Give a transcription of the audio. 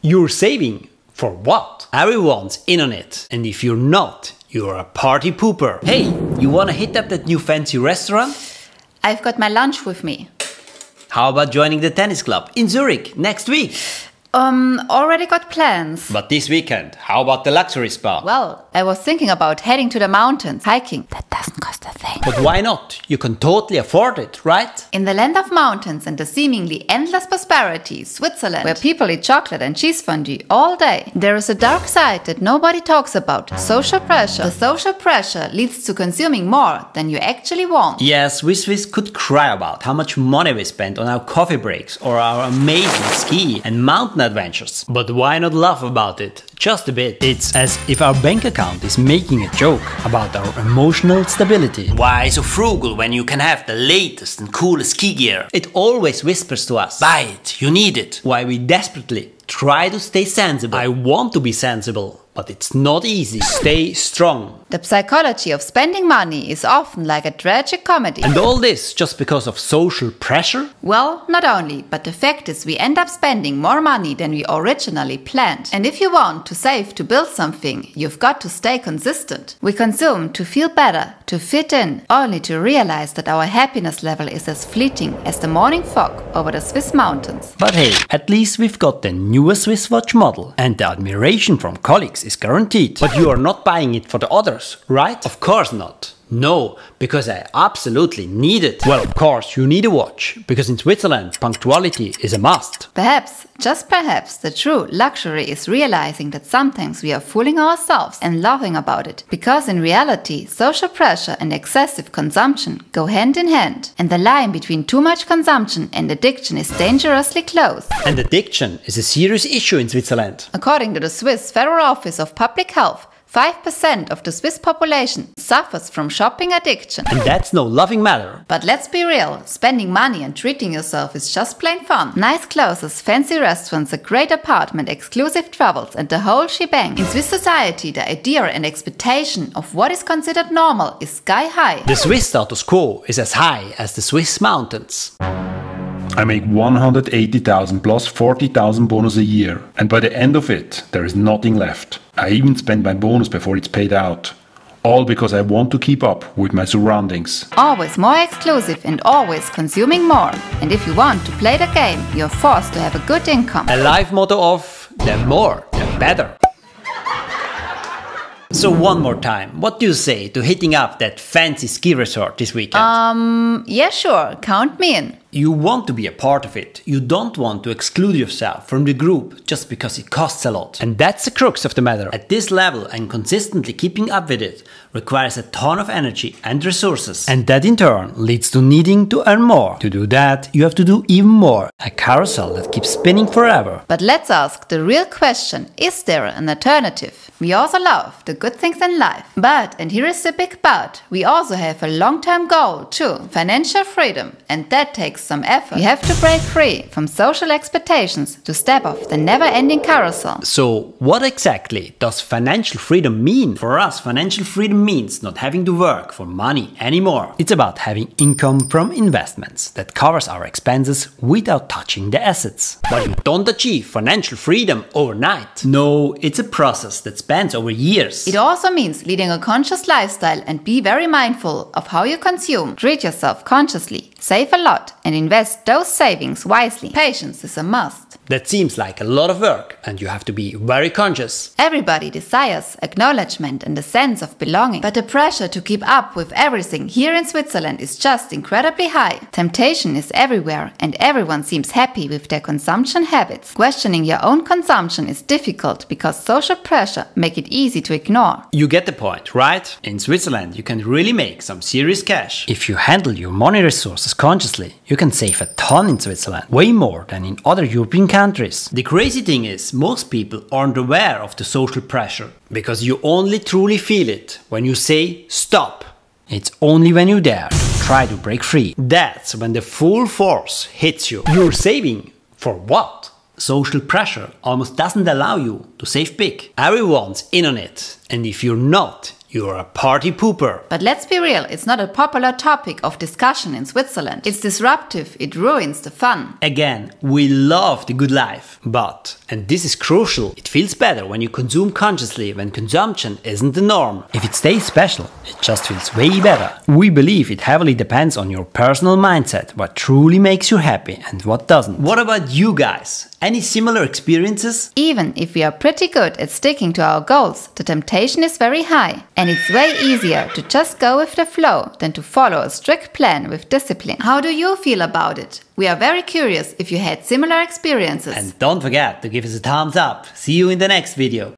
You're saving for what? Everyone's in on it. And if you're not, you're a party pooper. Hey, you wanna hit up that new fancy restaurant? I've got my lunch with me. How about joining the tennis club in Zurich next week? Already got plans. But this weekend, how about the luxury spa? Well, I was thinking about heading to the mountains, hiking. That doesn't cost a thing. But why not? You can totally afford it, right? In the land of mountains and the seemingly endless prosperity, Switzerland, where people eat chocolate and cheese fondue all day, there is a dark side that nobody talks about: social pressure. The social pressure leads to consuming more than you actually want. Yes, we Swiss could cry about how much money we spend on our coffee breaks or our amazing ski and mountain adventures. But why not laugh about it? Just a bit. It's as if our bank account is making a joke about our emotional stability. Why so frugal when you can have the latest and coolest ski gear? It always whispers to us, buy it, you need it. Why we desperately try to stay sensible. I want to be sensible, but it's not easy. Stay strong. The psychology of spending money is often like a tragic comedy. And all this just because of social pressure? Well, not only, but the fact is we end up spending more money than we originally planned. And if you want to save to build something, you've got to stay consistent. We consume to feel better, to fit in, only to realize that our happiness level is as fleeting as the morning fog over the Swiss mountains. But hey, at least we've got the newest Swiss watch model, and the admiration from colleagues is guaranteed. But you are not buying it for the others, right? Of course not. No, because I absolutely need it. Well, of course, you need a watch, because in Switzerland, punctuality is a must. Perhaps, just perhaps, the true luxury is realizing that sometimes we are fooling ourselves and laughing about it. Because in reality, social pressure and excessive consumption go hand in hand. And the line between too much consumption and addiction is dangerously close. And addiction is a serious issue in Switzerland. According to the Swiss Federal Office of Public Health, 5% of the Swiss population suffers from shopping addiction. And that's no laughing matter. But let's be real, spending money and treating yourself is just plain fun. Nice clothes, fancy restaurants, a great apartment, exclusive travels and the whole shebang. In Swiss society, the idea and expectation of what is considered normal is sky high. The Swiss status quo is as high as the Swiss mountains. I make 180,000 plus 40,000 bonus a year, and by the end of it, there is nothing left. I even spend my bonus before it's paid out. All because I want to keep up with my surroundings. Always more exclusive and always consuming more. And if you want to play the game, you're forced to have a good income. A life motto of the more, the better. So one more time, what do you say to hitting up that fancy ski resort this weekend? Yeah, sure, count me in. You want to be a part of it. You don't want to exclude yourself from the group just because it costs a lot. And that's the crux of the matter. At this level and consistently keeping up with it requires a ton of energy and resources. And that in turn leads to needing to earn more. To do that, you have to do even more. A carousel that keeps spinning forever. But let's ask the real question, is there an alternative? We also love the good things in life. But, and here is the big but, we also have a long-term goal too, financial freedom. And that takes some effort. You have to break free from social expectations to step off the never-ending carousel. So what exactly does financial freedom mean? For us, financial freedom means not having to work for money anymore. It's about having income from investments that covers our expenses without touching the assets. But you don't achieve financial freedom overnight. No, it's a process that spans over years. It also means leading a conscious lifestyle and be very mindful of how you consume. Treat yourself consciously, save a lot, and invest those savings wisely. Patience is a must. That seems like a lot of work, and you have to be very conscious. Everybody desires acknowledgement and a sense of belonging, but the pressure to keep up with everything here in Switzerland is just incredibly high. Temptation is everywhere, and everyone seems happy with their consumption habits. Questioning your own consumption is difficult because social pressure make it easy to ignore. You get the point, right? In Switzerland, you can really make some serious cash. If you handle your money resources consciously, you can save a ton in Switzerland, way more than in other European countries. The crazy thing is, most people aren't aware of the social pressure, because you only truly feel it when you say stop. It's only when you dare to try to break free. That's when the full force hits you. You're saving for what? Social pressure almost doesn't allow you to save big. Everyone's in on it, and if you're not, you're a party pooper. But let's be real, it's not a popular topic of discussion in Switzerland. It's disruptive, it ruins the fun. Again, we love the good life, but, and this is crucial, it feels better when you consume consciously when consumption isn't the norm. If it stays special, it just feels way better. We believe it heavily depends on your personal mindset, what truly makes you happy and what doesn't. What about you guys? Any similar experiences? Even if we are pretty good at sticking to our goals, the temptation is very high. And it's way easier to just go with the flow than to follow a strict plan with discipline. How do you feel about it? We are very curious if you had similar experiences. And don't forget to give us a thumbs up. See you in the next video.